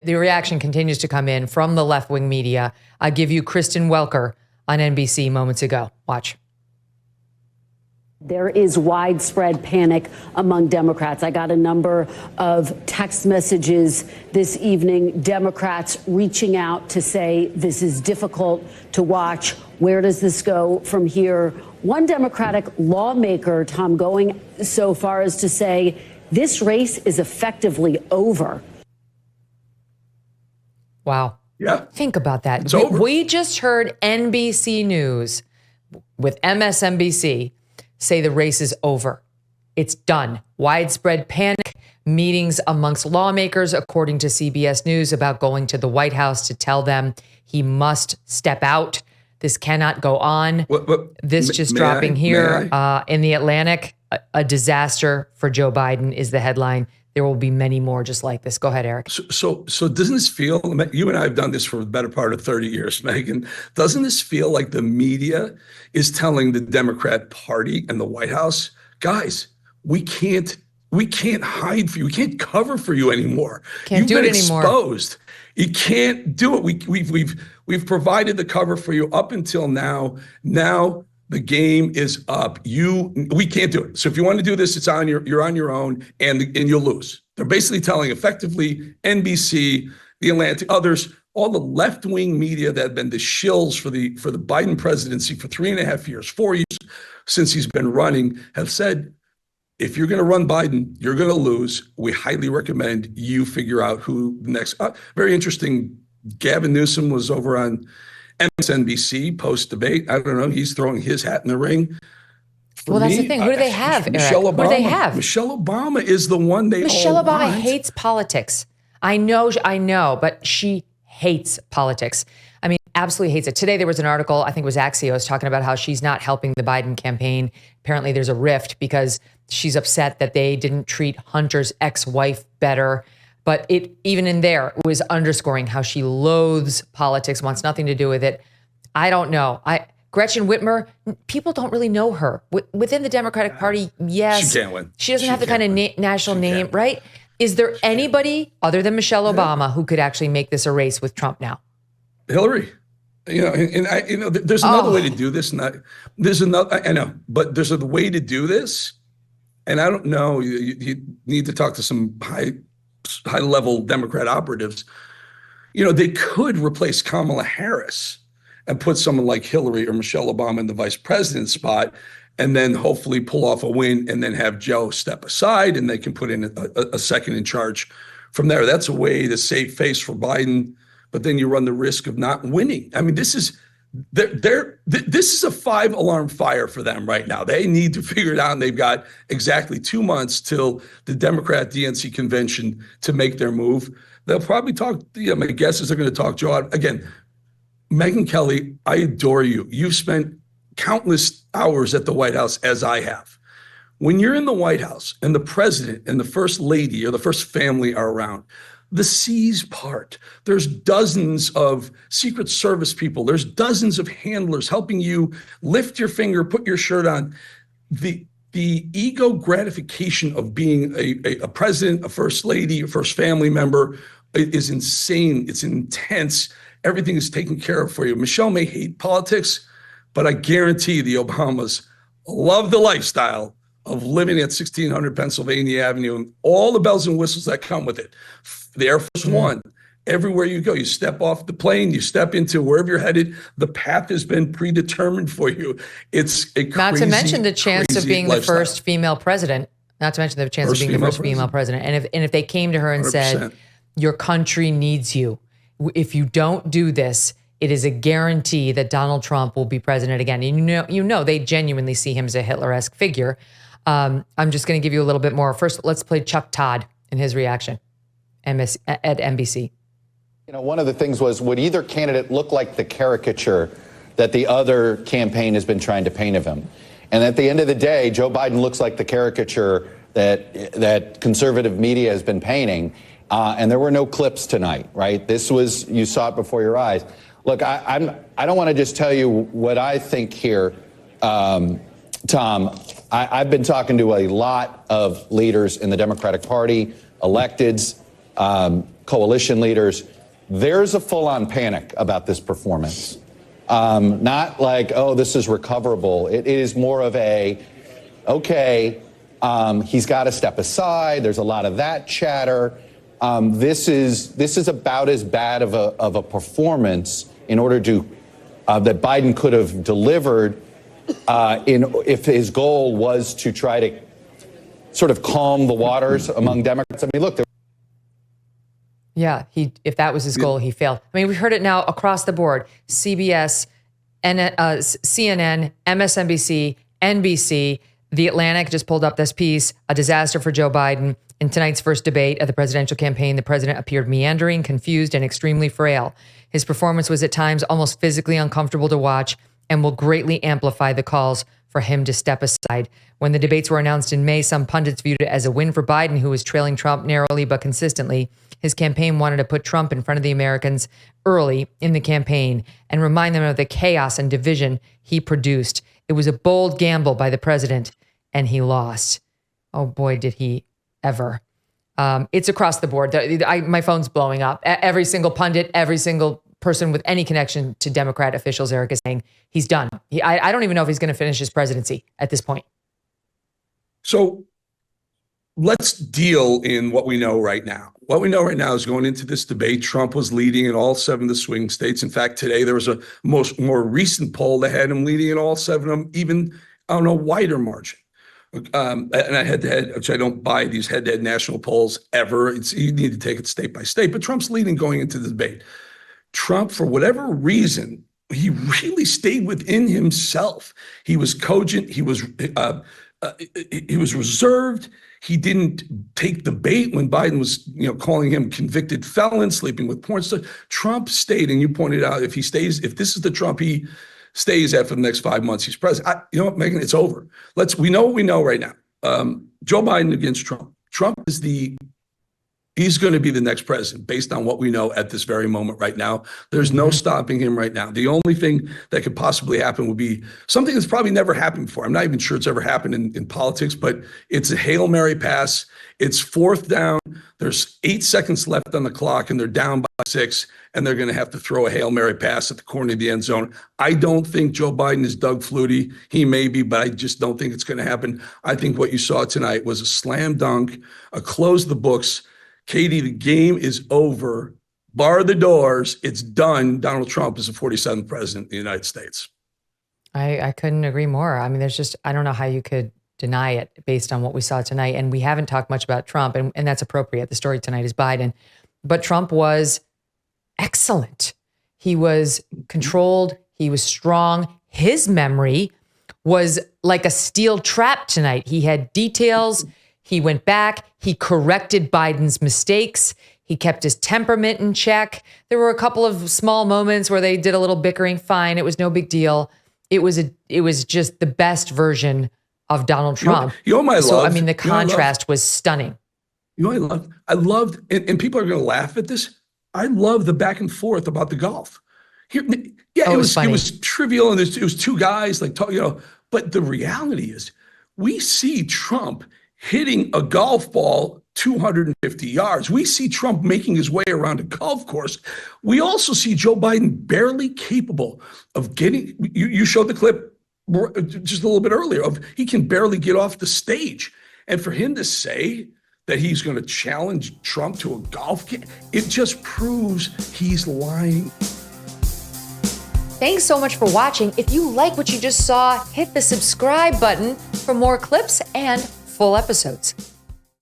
The reaction continues to come in from the left-wing media. I give you Kristen Welker on NBC moments ago. Watch. There is widespread panic among Democrats. I got a number of text messages this evening, Democrats reaching out to say this is difficult to watch. Where does this go from here? One Democratic lawmaker, Tom, going so far as to say this race is effectively over. Wow. Yeah. Think about that. It's over. We just heard NBC News with MSNBC say the race is over. It's done. Widespread panic, meetings amongst lawmakers, according to CBS News, about going to the White House to tell them he must step out. This cannot go on. This just dropping here in the Atlantic. A disaster for Joe Biden is the headline. There will be many more just like this. Go ahead, Eric. So doesn't this feel, you and I have done this for the better part of 30 years, Megyn, doesn't this feel like the media is telling the Democrat Party and the White House, guys, we can't hide for you. We can't cover for you anymore. You've been exposed. You can't do it. We've provided the cover for you up until now. Now the game is up. We can't do it. So if you want to do this, you're on your own, and you'll lose. They're basically telling effectively NBC, the Atlantic, others, all the left-wing media that have been the shills for the Biden presidency for 3.5 years, 4 years since he's been running, have said, if you're going to run Biden, you're going to lose. We highly recommend you figure out who the next. Very interesting. Gavin Newsom was over on MSNBC post-debate. I don't know. He's throwing his hat in the ring. That's the thing. Who do they have, Eric? Michelle Obama. Who do they have? Michelle Obama is the one they Michelle all Obama want. hates politics. I know, but she hates politics. I mean, absolutely hates it. Today, there was an article, I think it was Axios, talking about how she's not helping the Biden campaign. Apparently, there's a rift because she's upset that they didn't treat Hunter's ex-wife better. But even in there, it was underscoring how she loathes politics, wants nothing to do with it. I don't know. Gretchen Whitmer, people don't really know her. Within the Democratic Party, yes. She can't win. She doesn't have the kind of national name, right? Is there anybody other than Michelle Obama who could actually make this a race with Trump now? Hillary. There's another way to do this. I know, but there's a way to do this. And I don't know, you need to talk to some high-level Democrat operatives. They could replace Kamala Harris and put someone like Hillary or Michelle Obama in the vice president spot, and then hopefully pull off a win and then have Joe step aside and they can put in a second in charge from there. That's a way to save face for Biden, but then you run the risk of not winning. I mean, this is a 5-alarm fire for them right now. They need to figure it out, and they've got exactly 2 months till the Democrat DNC convention to make their move. They'll probably talk, my guess is they're going to talk Joe out. Again, Megyn Kelly, I adore you. You've spent countless hours at the White House, as I have. When you're in the White House and the president and the first lady or the first family are around, the seas part. There's dozens of Secret Service people. There's dozens of handlers helping you lift your finger, put your shirt on. The ego gratification of being a president, a first lady, a first family member is insane. It's intense. Everything is taken care of for you. Michelle may hate politics, but I guarantee the Obamas love the lifestyle of living at 1600 Pennsylvania Avenue and all the bells and whistles that come with it. The Air Force One, everywhere you go, you step off the plane, you step into wherever you're headed, the path has been predetermined for you. It's a crazy, not to mention the chance of being lifestyle. the first female president. Not to mention the chance of being the first female president. And if they came to her and 100%. Said, your country needs you. If you don't do this, it is a guarantee that Donald Trump will be president again. And you know, they genuinely see him as a Hitler-esque figure. I'm just going to give you a little bit more. First, let's play Chuck Todd and his reaction at NBC. One of the things was, would either candidate look like the caricature that the other campaign has been trying to paint of him? And at the end of the day, Joe Biden looks like the caricature that conservative media has been painting. And there were no clips tonight, right? This was, you saw it before your eyes. Look, I don't want to just tell you what I think here, Tom. I've been talking to a lot of leaders in the Democratic Party, electeds, coalition leaders. There's a full-on panic about this performance. Not like, oh, this is recoverable. It is more of a, okay, he's got to step aside. There's a lot of that chatter. This is about as bad of a performance in order to that Biden could have delivered if his goal was to try to sort of calm the waters among Democrats. I mean, look. Yeah, if that was his goal, he failed. I mean, we've heard it now across the board. CBS, CNN, MSNBC, NBC, The Atlantic just pulled up this piece, a disaster for Joe Biden. In tonight's first debate of the presidential campaign, the president appeared meandering, confused, and extremely frail. His performance was at times almost physically uncomfortable to watch and will greatly amplify the calls for him to step aside. When the debates were announced in May, some pundits viewed it as a win for Biden, who was trailing Trump narrowly but consistently. His campaign wanted to put Trump in front of the Americans early in the campaign and remind them of the chaos and division he produced. It was a bold gamble by the president, and he lost. Oh boy, did he ever. It's across the board. My phone's blowing up. Every single pundit, every single person with any connection to Democrat officials, Eric, is saying he's done. I don't even know if he's going to finish his presidency at this point. So let's deal in what we know right now. What we know right now is going into this debate, Trump was leading in all 7 of the swing states. In fact, today there was a more recent poll that had him leading in all 7 of them, even on a wider margin. And I head-to-head, which I don't buy these head-to-head national polls ever. You need to take it state by state. But Trump's leading going into the debate. Trump, for whatever reason, he really stayed within himself. He was cogent. He was reserved. He didn't take the bait when Biden was, calling him convicted felon, sleeping with porn stars. Trump stayed, and you pointed out, if this is the Trump he stays after the next 5 months, he's president. You know what, Megyn, it's over. We know what we know right now. Joe Biden against Trump. Trump is he's going to be the next president based on what we know at this very moment right now. There's no stopping him right now. The only thing that could possibly happen would be something that's probably never happened before. I'm not even sure it's ever happened in politics, but it's a Hail Mary pass. It's 4th down. There's 8 seconds left on the clock, and they're down by 6, and they're going to have to throw a Hail Mary pass at the corner of the end zone. I don't think Joe Biden is Doug Flutie. He may be, but I just don't think it's going to happen. I think what you saw tonight was a slam dunk, a close the books. Katie, the game is over. Bar the doors. It's done. Donald Trump is the 47th president of the United States. I couldn't agree more. I mean, I don't know how you could deny it based on what we saw tonight. And we haven't talked much about Trump, and that's appropriate. The story tonight is Biden. But Trump was excellent. He was controlled. He was strong. His memory was like a steel trap tonight. He had details. He went back. He corrected Biden's mistakes. He kept his temperament in check. There were a couple of small moments where they did a little bickering. Fine. It was no big deal. It was just the best version of Donald Trump. The contrast was stunning. I loved, and people are going to laugh at this. I love the back and forth about the golf. It was trivial, and it was 2 guys but the reality is we see Trump hitting a golf ball 250 yards. We see Trump making his way around a golf course. We also see Joe Biden barely capable of getting, you showed the clip just a little bit earlier, of he can barely get off the stage. And for him to say that he's going to challenge Trump to a golf game, it just proves he's lying. Thanks so much for watching. If you like what you just saw, hit the subscribe button for more clips and full episodes.